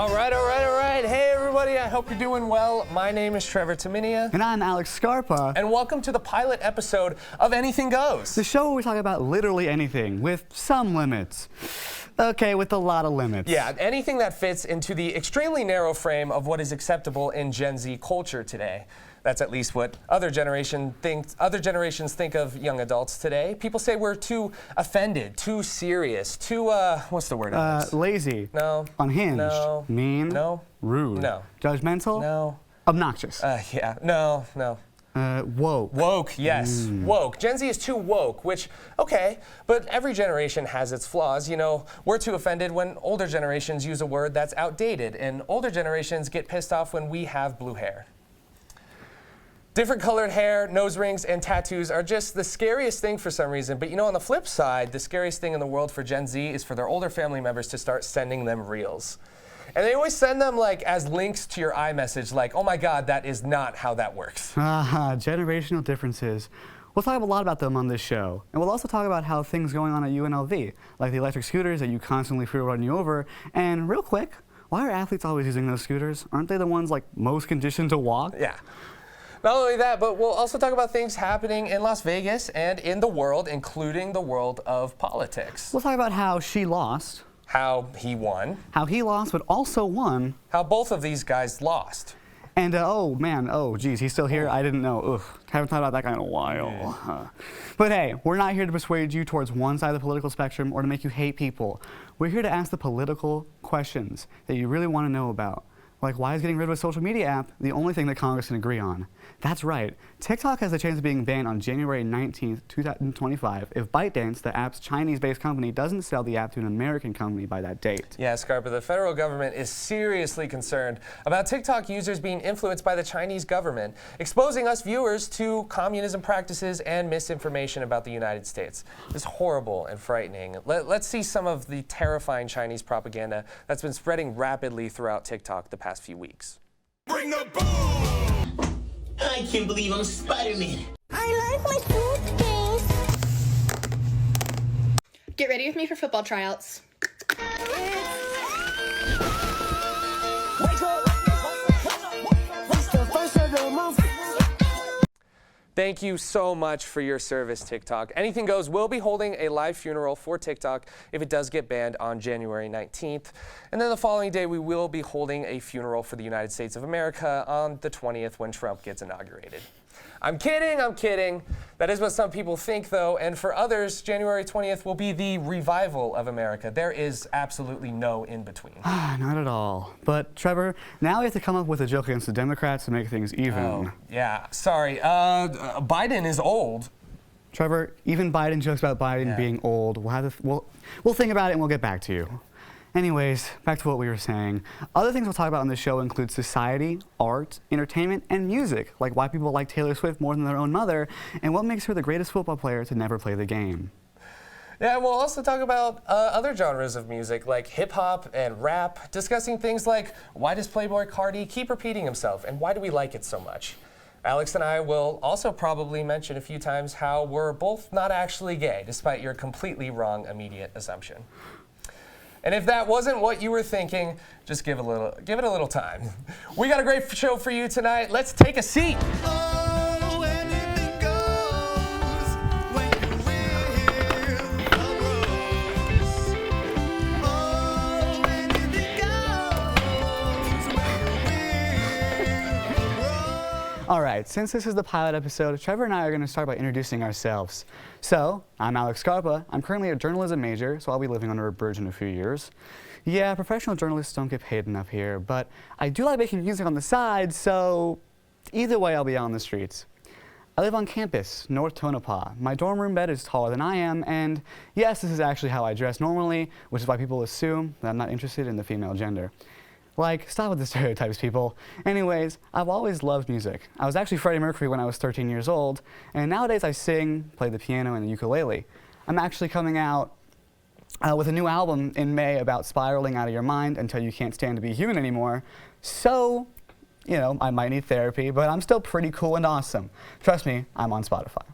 All right. Hey, everybody. I hope you're doing well. My name is Trevor Taminia. And I'm Alex Scarpa. And welcome to the pilot episode of Anything Goes. The show where we talk about literally anything, with some limits. Okay, with a lot of limits. Yeah, anything that fits into the extremely narrow frame of what is acceptable in Gen Z culture today. That's at least what other generations think of young adults today. People say we're too offended, too serious, too, what's the word? Lazy. No. Unhinged. No. Mean. No. Rude. No. Judgmental. No. Obnoxious. Yeah. No. Woke. Woke, yes. Woke. Gen Z is too woke, which, okay, but every generation has its flaws. You know, we're too offended when older generations use a word that's outdated, and older generations get pissed off when we have blue hair. Different colored hair, nose rings, and tattoos are just the scariest thing for some reason. But you know, on the flip side, the scariest thing in the world for Gen Z is for their older family members to start sending them reels. And they always send them like as links to your iMessage, like, oh my God, that is not how that works. Generational differences. We'll talk a lot about them on this show. And we'll also talk about how things going on at UNLV, like the electric scooters that you constantly feel run you over. And real quick, why are athletes always using those scooters? Aren't they the ones like most conditioned to walk? Yeah. Not only that, but we'll also talk about things happening in Las Vegas and in the world, including the world of politics. We'll talk about how she lost. How he won. How he lost, but also won. How both of these guys lost. And oh man, oh geez, he's still here? I didn't know. Ugh, haven't thought about that guy in a while. Yeah. But hey, we're not here to persuade you towards one side of the political spectrum or to make you hate people. We're here to ask the political questions that you really want to know about. Like, why is getting rid of a social media app the only thing that Congress can agree on? That's right. TikTok has a chance of being banned on January 19th, 2025 if ByteDance, the app's Chinese-based company, doesn't sell the app to an American company by that date. Yeah, Scarpa, the federal government is seriously concerned about TikTok users being influenced by the Chinese government, exposing us viewers to communism practices and misinformation about the United States. It's horrible and frightening. Let's see some of the terrifying Chinese propaganda that's been spreading rapidly throughout TikTok the past few weeks. Bring the boom! I can't believe I'm Spider-Man. I like my suitcase. Get ready with me for football tryouts. Thank you so much for your service, TikTok. Anything Goes will be holding a live funeral for TikTok if it does get banned on January 19th. And then the following day, we will be holding a funeral for the United States of America on the 20th when Trump gets inaugurated. I'm kidding. That is what some people think, though. And for others, January 20th will be the revival of America. There is absolutely no in-between. Not at all. But, Trevor, now we have to come up with a joke against the Democrats to make things even. Oh, yeah. Sorry. Biden is old. Trevor, even Biden jokes about Biden being old. We'll think about it and we'll get back to you. Anyways, back to what we were saying. Other things we'll talk about on this show include society, art, entertainment, and music, like why people like Taylor Swift more than their own mother, and what makes her the greatest football player to never play the game. Yeah, we'll also talk about other genres of music, like hip-hop and rap, discussing things like why does Playboi Carti keep repeating himself, and why do we like it so much? Alex and I will also probably mention a few times how we're both not actually gay, despite your completely wrong immediate assumption. And if that wasn't what you were thinking, just give it a little time. We got a great show for you tonight. Let's take a seat. Oh, anything goes when you wear the rose. Oh, anything goes when you wear the rose. All right, since this is the pilot episode, Trevor and I are going to start by introducing ourselves. So, I'm Alex Scarpa. I'm currently a journalism major, so I'll be living under a bridge in a few years. Yeah, professional journalists don't get paid enough here, but I do like making music on the side, so either way, I'll be out on the streets. I live on campus, North Tonopah. My dorm room bed is taller than I am, and yes, this is actually how I dress normally, which is why people assume that I'm not interested in the female gender. Like, stop with the stereotypes, people. Anyways, I've always loved music. I was actually Freddie Mercury when I was 13 years old, and nowadays I sing, play the piano, and the ukulele. I'm actually coming out with a new album in May about spiraling out of your mind until you can't stand to be human anymore. So, you know, I might need therapy, but I'm still pretty cool and awesome. Trust me, I'm on Spotify.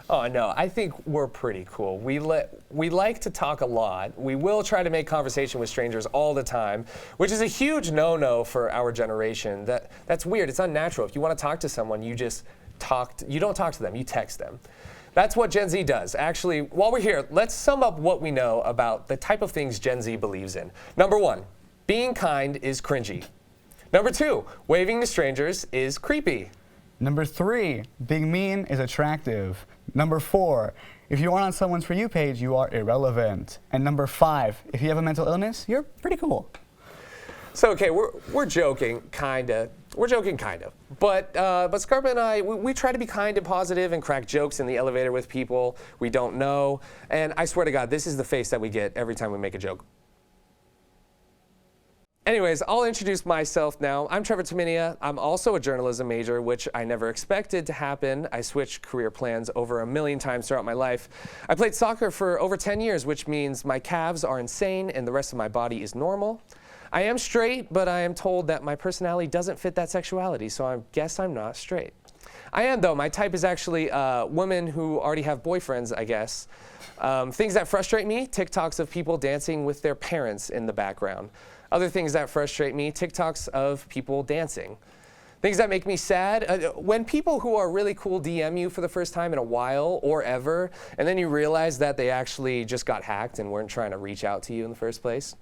Oh, no, I think we're pretty cool. We like to talk a lot. We will try to make conversation with strangers all the time, which is a huge no-no for our generation. That's weird. It's unnatural. If you want to talk to someone, you don't talk to them, you text them. That's what Gen Z does. Actually, while we're here, let's sum up what we know about the type of things Gen Z believes in. Number 1, being kind is cringy. Number 2, waving to strangers is creepy. Number 3, being mean is attractive. Number 4, if you aren't on someone's For You page, you are irrelevant. And number 5, if you have a mental illness, you're pretty cool. So, okay, we're joking, kinda. We're joking, kind of. But Scarpa and I, we try to be kind and positive and crack jokes in the elevator with people we don't know. And I swear to God, this is the face that we get every time we make a joke. Anyways, I'll introduce myself now. I'm Trevor Taminia. I'm also a journalism major, which I never expected to happen. I switched career plans over 1,000,000 times throughout my life. I played soccer for over 10 years, which means my calves are insane and the rest of my body is normal. I am straight, but I am told that my personality doesn't fit that sexuality, so I guess I'm not straight. I am, though. My type is actually women who already have boyfriends, I guess. Things that frustrate me, TikToks of people dancing with their parents in the background. Other things that frustrate me, TikToks of people dancing. Things that make me sad, when people who are really cool DM you for the first time in a while or ever, and then you realize that they actually just got hacked and weren't trying to reach out to you in the first place.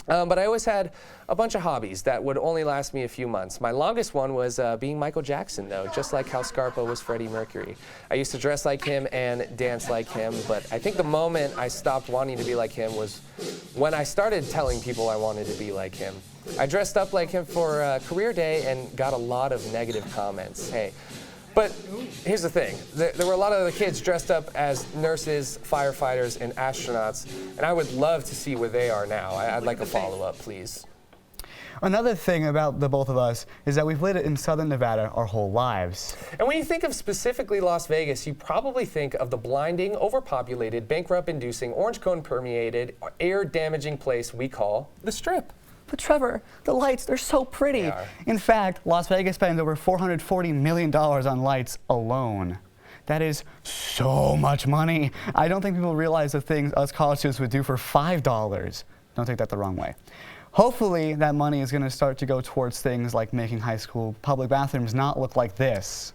But I always had a bunch of hobbies that would only last me a few months. My longest one was being Michael Jackson, though, just like how Scarpa was Freddie Mercury. I used to dress like him and dance like him, but I think the moment I stopped wanting to be like him was when I started telling people I wanted to be like him. I dressed up like him for career day and got a lot of negative comments. Hey. But here's the thing, there were a lot of the kids dressed up as nurses, firefighters, and astronauts, and I would love to see where they are now. I'd like a follow-up, please. Another thing about the both of us is that we've lived in Southern Nevada our whole lives. And when you think of specifically Las Vegas, you probably think of the blinding, overpopulated, bankrupt-inducing, orange cone-permeated, air-damaging place we call the Strip. But Trevor, the lights, they're so pretty. They are. In fact, Las Vegas spends over $440 million on lights alone. That is so much money. I don't think people realize the things us college students would do for $5. Don't take that the wrong way. Hopefully, that money is going to start to go towards things like making high school public bathrooms not look like this.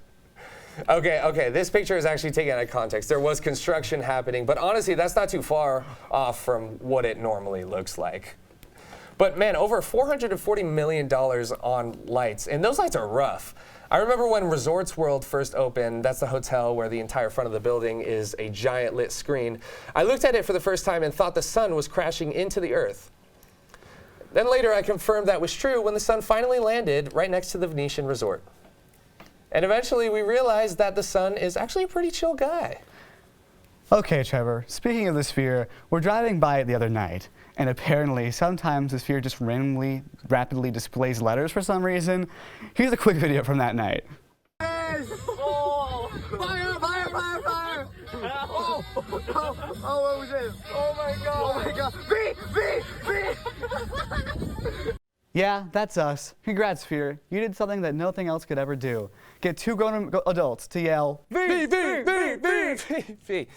Okay, this picture is actually taken out of context. There was construction happening, but honestly, that's not too far off from what it normally looks like. But man, over $440 million on lights, and those lights are rough. I remember when Resorts World first opened, that's the hotel where the entire front of the building is a giant lit screen. I looked at it for the first time and thought the sun was crashing into the earth. Then later I confirmed that was true when the sun finally landed right next to the Venetian Resort. And eventually we realized that the sun is actually a pretty chill guy. Okay, Trevor, speaking of the sphere, we're driving by it the other night, and apparently sometimes the sphere just randomly, rapidly displays letters for some reason. Here's a quick video from that night. Oh! Fire! Fire! Fire! Fire! Oh! Oh! Oh! What was this? Oh my God! Oh my God! V! Yeah, that's us. Congrats, Sphere. You did something that nothing else could ever do. Get two grown adults to yell, V, V, V, V, V, V.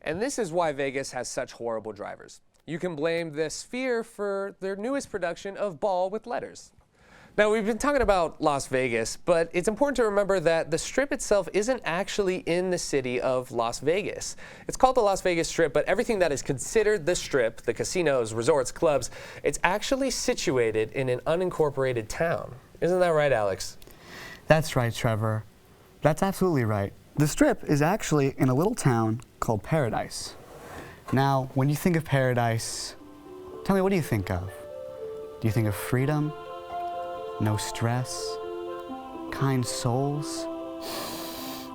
And this is why Vegas has such horrible drivers. You can blame the Sphere for their newest production of Ball with Letters. Now, we've been talking about Las Vegas, but it's important to remember that the Strip itself isn't actually in the city of Las Vegas. It's called the Las Vegas Strip, but everything that is considered the Strip, the casinos, resorts, clubs, it's actually situated in an unincorporated town. Isn't that right, Alex? That's right, Trevor. That's absolutely right. The Strip is actually in a little town called Paradise. Now, when you think of paradise, tell me, what do you think of? Do you think of freedom? No stress, kind souls,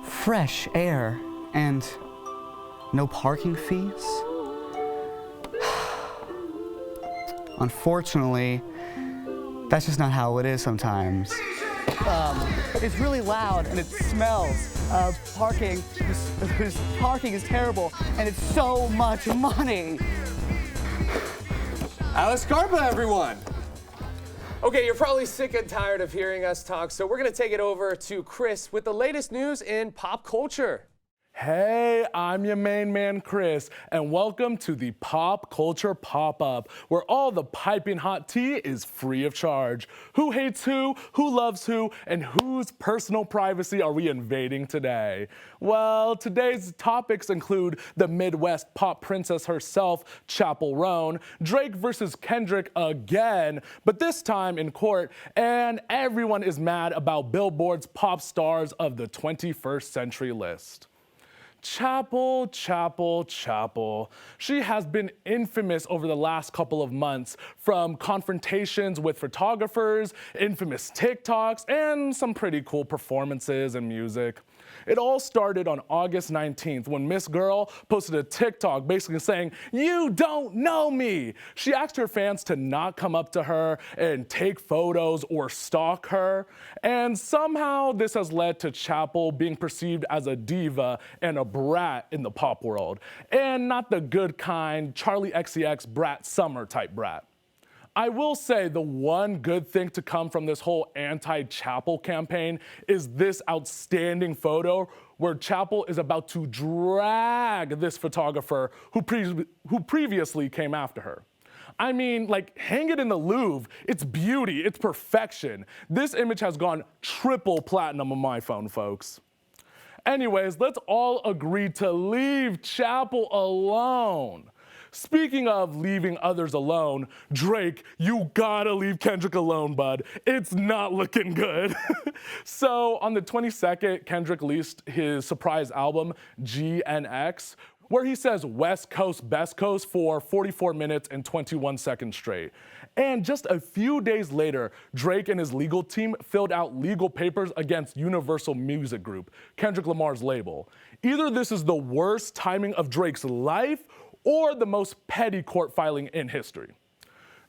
fresh air, and no parking fees? Unfortunately, that's just not how it is sometimes. It's really loud and it smells. Parking is terrible and it's so much money. Alex Scarpa, everyone. Okay, you're probably sick and tired of hearing us talk, so we're going to take it over to Chris with the latest news in pop culture. Hey, I'm your main man, Chris, and welcome to the Pop Culture Pop-Up, where all the piping hot tea is free of charge. Who hates who loves who, and whose personal privacy are we invading today? Well, today's topics include the Midwest pop princess herself, Chappell Roan, Drake versus Kendrick again, but this time in court, and everyone is mad about Billboard's pop stars of the 21st century list. Chappell. She has been infamous over the last couple of months, from confrontations with photographers, infamous TikToks, and some pretty cool performances and music. It all started on August 19th when Miss Girl posted a TikTok basically saying, "You don't know me." She asked her fans to not come up to her and take photos or stalk her. And somehow this has led to Chappell being perceived as a diva and a brat in the pop world. And not the good kind, Charlie XCX brat summer type brat. I will say the one good thing to come from this whole anti-Chappell campaign is this outstanding photo where Chappell is about to drag this photographer who previously came after her. I mean, like, hang it in the Louvre. It's beauty, it's perfection. This image has gone triple platinum on my phone, folks. Anyways, let's all agree to leave Chappell alone. Speaking of leaving others alone, Drake, you gotta leave Kendrick alone, bud. It's not looking good. So on the 22nd, Kendrick released his surprise album, GNX, where he says West Coast, Best Coast for 44 minutes and 21 seconds straight. And just a few days later, Drake and his legal team filled out legal papers against Universal Music Group, Kendrick Lamar's label. Either this is the worst timing of Drake's life or the most petty court filing in history.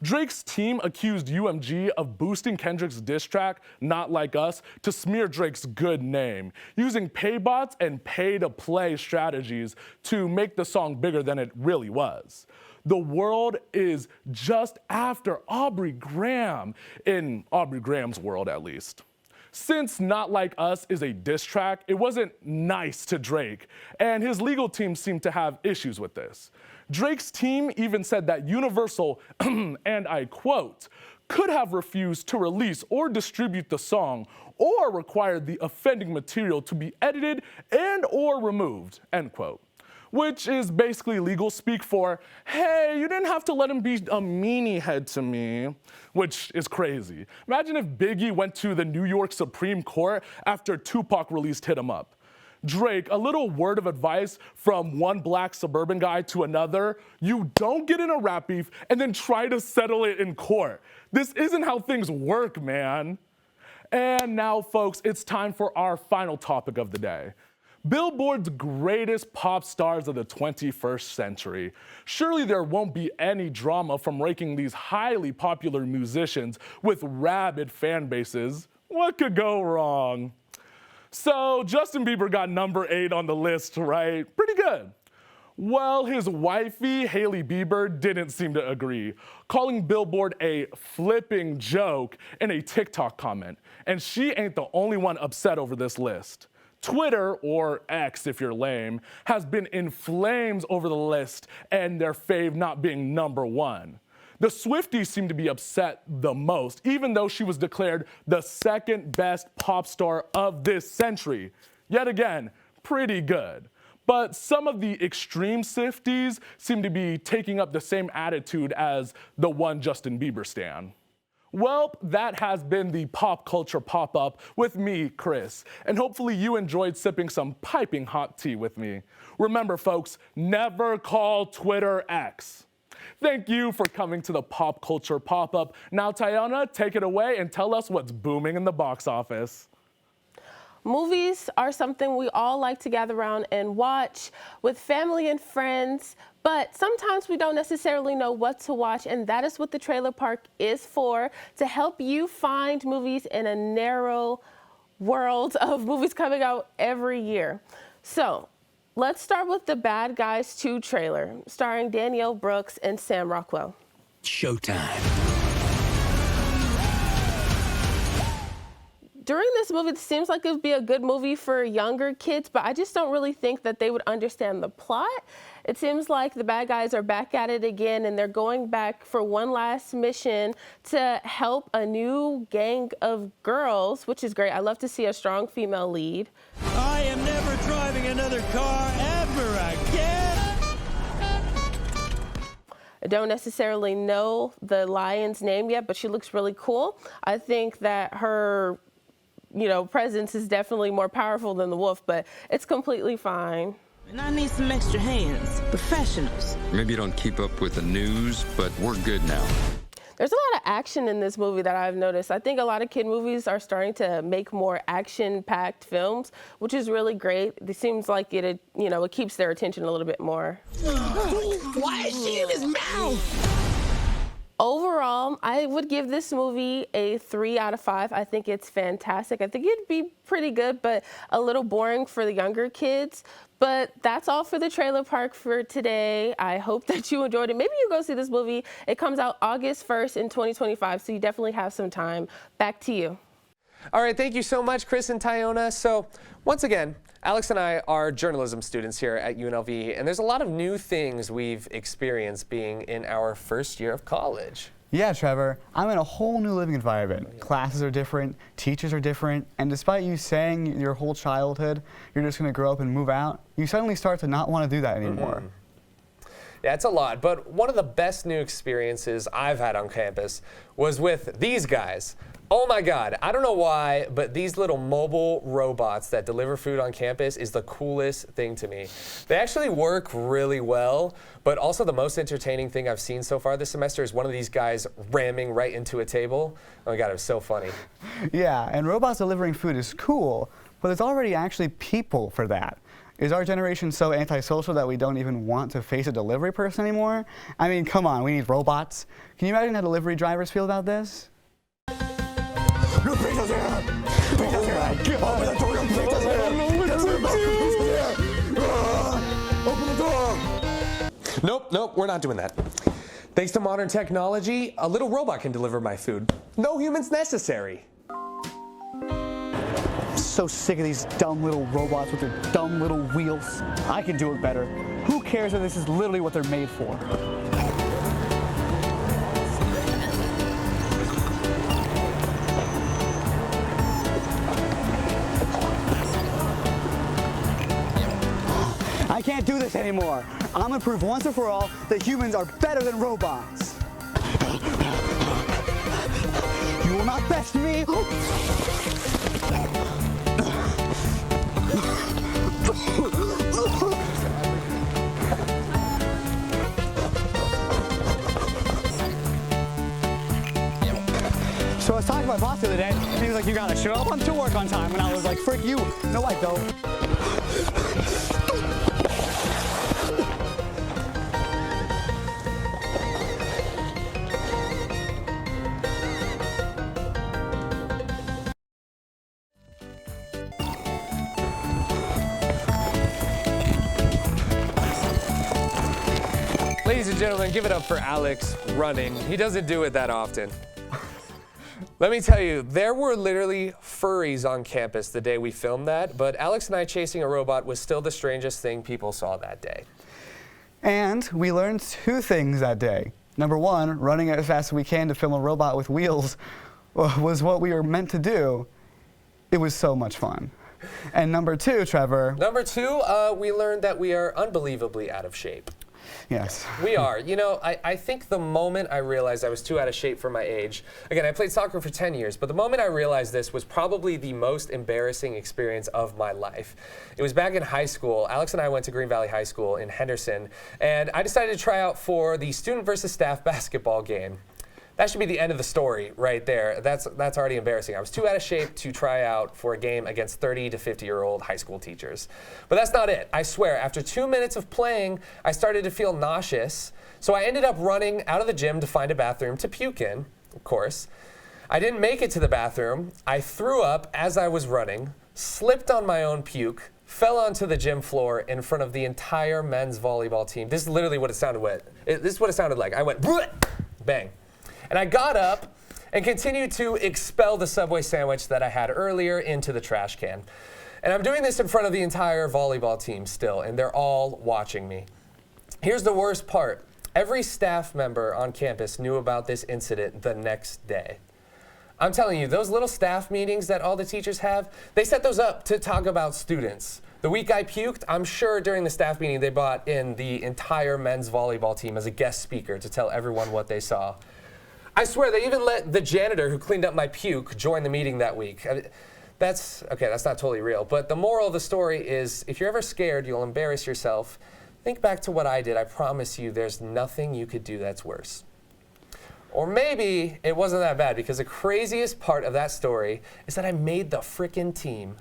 Drake's team accused UMG of boosting Kendrick's diss track, Not Like Us, to smear Drake's good name, using paybots and pay-to-play strategies to make the song bigger than it really was. The world is just after Aubrey Graham, in Aubrey Graham's world at least. Since Not Like Us is a diss track, it wasn't nice to Drake, and his legal team seemed to have issues with this. Drake's team even said that Universal, and I quote, could have refused to release or distribute the song or required the offending material to be edited and or removed, end quote. Which is basically legal speak for, hey, you didn't have to let him be a meanie head to me, which is crazy. Imagine if Biggie went to the New York Supreme Court after Tupac released Hit 'Em Up. Drake, a little word of advice from one black suburban guy to another: you don't get in a rap beef and then try to settle it in court. This isn't how things work, man. And now, folks, it's time for our final topic of the day. Billboard's greatest pop stars of the 21st century. Surely there won't be any drama from ranking these highly popular musicians with rabid fan bases. What could go wrong? So Justin Bieber got number 8 on the list, right? Pretty good. Well, his wifey, Hailey Bieber, didn't seem to agree, calling Billboard a flipping joke in a TikTok comment. And she ain't the only one upset over this list. Twitter, or X if you're lame, has been in flames over the list and their fave not being number 1. The Swifties seem to be upset the most, even though she was declared the second best pop star of this century. Yet again, pretty good. But some of the extreme Swifties seem to be taking up the same attitude as the one Justin Bieber stan. Well, that has been the Pop Culture Pop-Up with me, Chris, and hopefully you enjoyed sipping some piping hot tea with me. Remember, folks, never call Twitter X. Thank you for coming to the Pop Culture Pop-Up. Now, Tayana, take it away and tell us what's booming in the box office. Movies are something we all like to gather around and watch with family and friends, but sometimes we don't necessarily know what to watch, and that is what the Trailer Park is for, to help you find movies in a narrow world of movies coming out every year. So let's start with The Bad Guys 2 trailer, starring Danielle Brooks and Sam Rockwell. Showtime. during this movie, it seems like it would be a good movie for younger kids, but I just don't really think that they would understand the plot. It seems like the bad guys are back at it again, and they're going back for one last mission to help a new gang of girls, which is great. I love to see a strong female lead. I am never driving another car ever again. I don't necessarily know the lion's name yet, but she looks really cool. I think that her, presence is definitely more powerful than the wolf, but it's completely fine. And I need some extra hands, professionals. Maybe you don't keep up with the news, but we're good now. There's a lot of action in this movie that I've noticed. I think a lot of kid movies are starting to make more action-packed films, which is really great. It seems like it keeps their attention a little bit more. Why is she in his mouth? Overall, I would give this movie a 3 out of 5. I think it's fantastic. I think it'd be pretty good, but a little boring for the younger kids. But that's all for the Trailer Park for today. I hope that you enjoyed it. Maybe you go see this movie. It comes out August 1st in 2025, so you definitely have some time. Back to you. All right, thank you so much, Chris and Tyona. So once again, Alex and I are journalism students here at UNLV, and there's a lot of new things we've experienced being in our first year of college. Yeah, Trevor, I'm in a whole new living environment. Classes are different, teachers are different, and despite you saying your whole childhood you're just going to grow up and move out, you suddenly start to not want to do that anymore. Yeah, it's a lot, but one of the best new experiences I've had on campus was with these guys. Oh my God, I don't know why, but these little mobile robots that deliver food on campus is the coolest thing to me. They actually work really well, but also the most entertaining thing I've seen so far this semester is one of these guys ramming right into a table. Oh my God, it was so funny. Yeah, and robots delivering food is cool, but there's already actually people for that. Is our generation so antisocial that we don't even want to face a delivery person anymore? I mean, come on, we need robots. Can you imagine how delivery drivers feel about this? Pizza's here! Pizza's here! Open the door! Pizza's here! Open the door! Nope, we're not doing that. Thanks to modern technology, a little robot can deliver my food. No humans necessary. I'm so sick of these dumb little robots with their dumb little wheels. I can do it better. Who cares if this is literally what they're made for? I can't do this anymore. I'm gonna prove once and for all that humans are better than robots. You will not best me. So I was talking to my boss the other day, and he was like, you gotta show up to work on time. And I was like, frick you. No, I don't. Ladies and gentlemen, give it up for Alex running. He doesn't do it that often. Let me tell you, there were literally furries on campus the day we filmed that, but Alex and I chasing a robot was still the strangest thing people saw that day. And we learned 2 things that day. Number 1, running as fast as we can to film a robot with wheels was what we were meant to do. It was so much fun. And number 2, Trevor. Number 2, we learned that we are unbelievably out of shape. Yes. We are. You know, I think the moment I realized I was too out of shape for my age, again, I played soccer for 10 years, but the moment I realized this was probably the most embarrassing experience of my life. It was back in high school. Alex and I went to Green Valley High School in Henderson, and I decided to try out for the student versus staff basketball game. That should be the end of the story right there. That's already embarrassing. I was too out of shape to try out for a game against 30 to 50-year-old high school teachers. But that's not it. I swear, after 2 minutes of playing, I started to feel nauseous. So I ended up running out of the gym to find a bathroom to puke in, of course. I didn't make it to the bathroom. I threw up as I was running, slipped on my own puke, fell onto the gym floor in front of the entire men's volleyball team. This is literally what it sounded like. This is what it sounded like. I went, bang. And I got up, and continue to expel the Subway sandwich that I had earlier into the trash can. And I'm doing this in front of the entire volleyball team still, and they're all watching me. Here's the worst part. Every staff member on campus knew about this incident the next day. I'm telling you, those little staff meetings that all the teachers have, they set those up to talk about students. The week I puked, I'm sure during the staff meeting they brought in the entire men's volleyball team as a guest speaker to tell everyone what they saw. I swear they even let the janitor who cleaned up my puke join the meeting that week. That's not totally real, but the moral of the story is if you're ever scared you'll embarrass yourself, think back to what I did. I promise you there's nothing you could do that's worse. Or maybe it wasn't that bad because the craziest part of that story is that I made the frickin' team.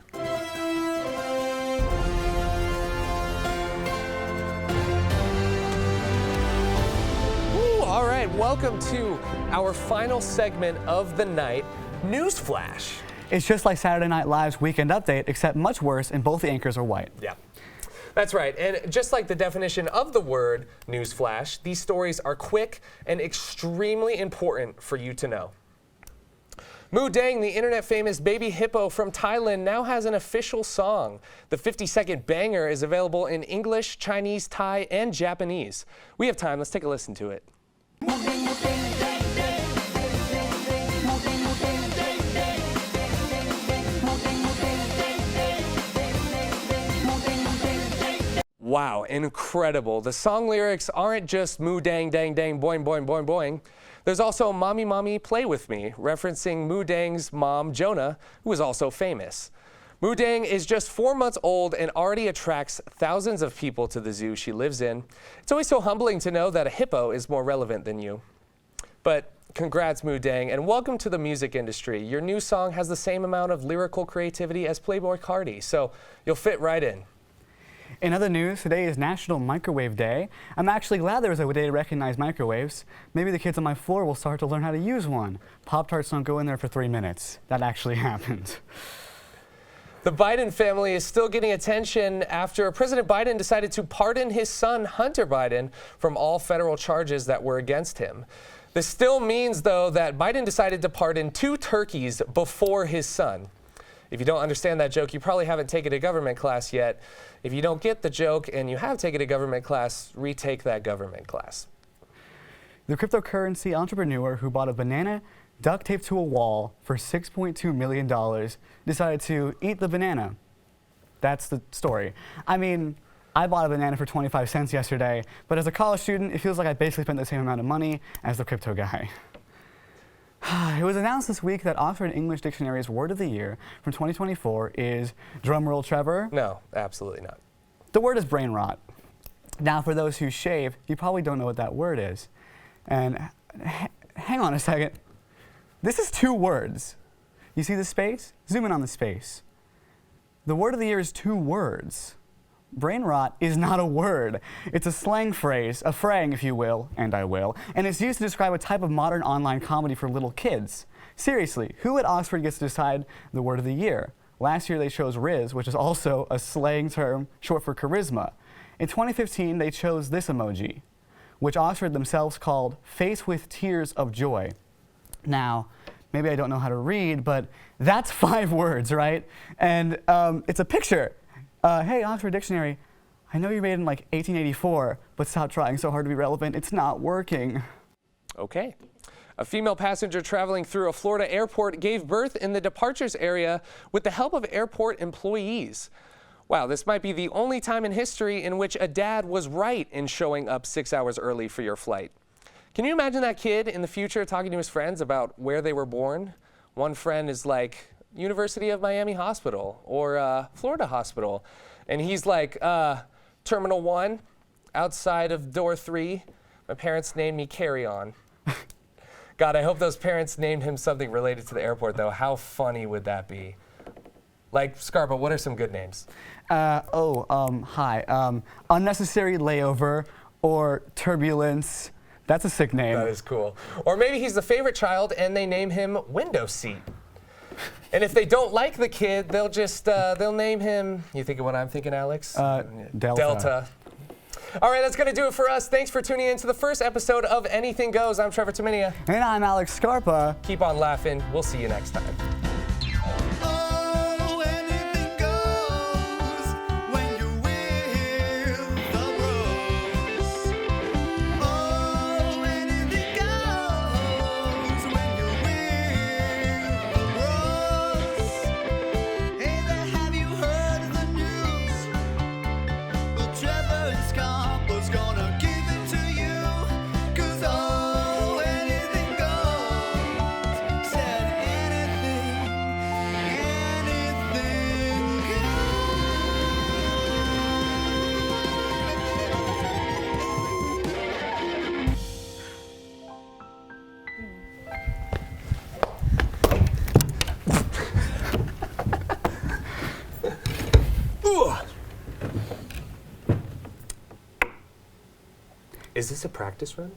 All right, welcome to our final segment of the night, Newsflash. It's just like Saturday Night Live's Weekend Update, except much worse, and both the anchors are white. Yeah, that's right. And just like the definition of the word newsflash, these stories are quick and extremely important for you to know. Moo Dang, the internet famous baby hippo from Thailand, now has an official song. The 50-second banger is available in English, Chinese, Thai, and Japanese. We have time. Let's take a listen to it. Wow, incredible. The song lyrics aren't just moo dang dang dang boing boing boing boing. There's also Mommy Mommy Play With Me, referencing Moo Dang's mom, Jonah, who is also famous. Moo Dang is just 4 months old and already attracts thousands of people to the zoo she lives in. It's always so humbling to know that a hippo is more relevant than you. But congrats, Moo Dang, and welcome to the music industry. Your new song has the same amount of lyrical creativity as Playboi Carti, so you'll fit right in. In other news, today is National Microwave Day. I'm actually glad there was a day to recognize microwaves. Maybe the kids on my floor will start to learn how to use one. Pop-Tarts don't go in there for 3 minutes. That actually happened. The Biden family is still getting attention after President Biden decided to pardon his son, Hunter Biden, from all federal charges that were against him. This still means, though, that Biden decided to pardon 2 turkeys before his son. If you don't understand that joke, you probably haven't taken a government class yet. If you don't get the joke and you have taken a government class, retake that government class. The cryptocurrency entrepreneur who bought a banana duct taped to a wall for $6.2 million decided to eat the banana. That's the story. I mean, I bought a banana for 25 cents yesterday, but as a college student, it feels like I basically spent the same amount of money as the crypto guy. It was announced this week that Oxford English Dictionary's word of the year from 2024 is, drumroll Trevor. No, absolutely not. The word is brain rot. Now, for those who shave, you probably don't know what that word is. And hang on a second. This is 2 words. You see the space? Zoom in on the space. The word of the year is 2 words. Brain rot is not a word. It's a slang phrase, a frang, if you will, and I will, and it's used to describe a type of modern online comedy for little kids. Seriously, who at Oxford gets to decide the word of the year? Last year they chose Riz, which is also a slang term short for charisma. In 2015 they chose this emoji, which Oxford themselves called face with tears of joy. Now, maybe I don't know how to read, but that's 5 words, right? And it's a picture. Hey, Oxford Dictionary, I know you made it in like 1884, but stop trying so hard to be relevant. It's not working. Okay. A female passenger traveling through a Florida airport gave birth in the departures area with the help of airport employees. Wow, this might be the only time in history in which a dad was right in showing up 6 hours early for your flight. Can you imagine that kid in the future talking to his friends about where they were born? One friend is like, University of Miami Hospital or Florida Hospital. And he's like, Terminal 1, outside of door 3. My parents named me Carry On. God, I hope those parents named him something related to the airport, though. How funny would that be? Like, Scarpa, what are some good names? Hi. Unnecessary Layover or Turbulence. That's a sick name. That is cool. Or maybe he's the favorite child and they name him Window Seat. And if they don't like the kid, they'll just, they'll name him, you thinking what I'm thinking, Alex? Delta. Delta. All right, that's going to do it for us. Thanks for tuning in to the first episode of Anything Goes. I'm Trevor Taminia. And I'm Alex Scarpa. Keep on laughing. We'll see you next time. Is this a practice run?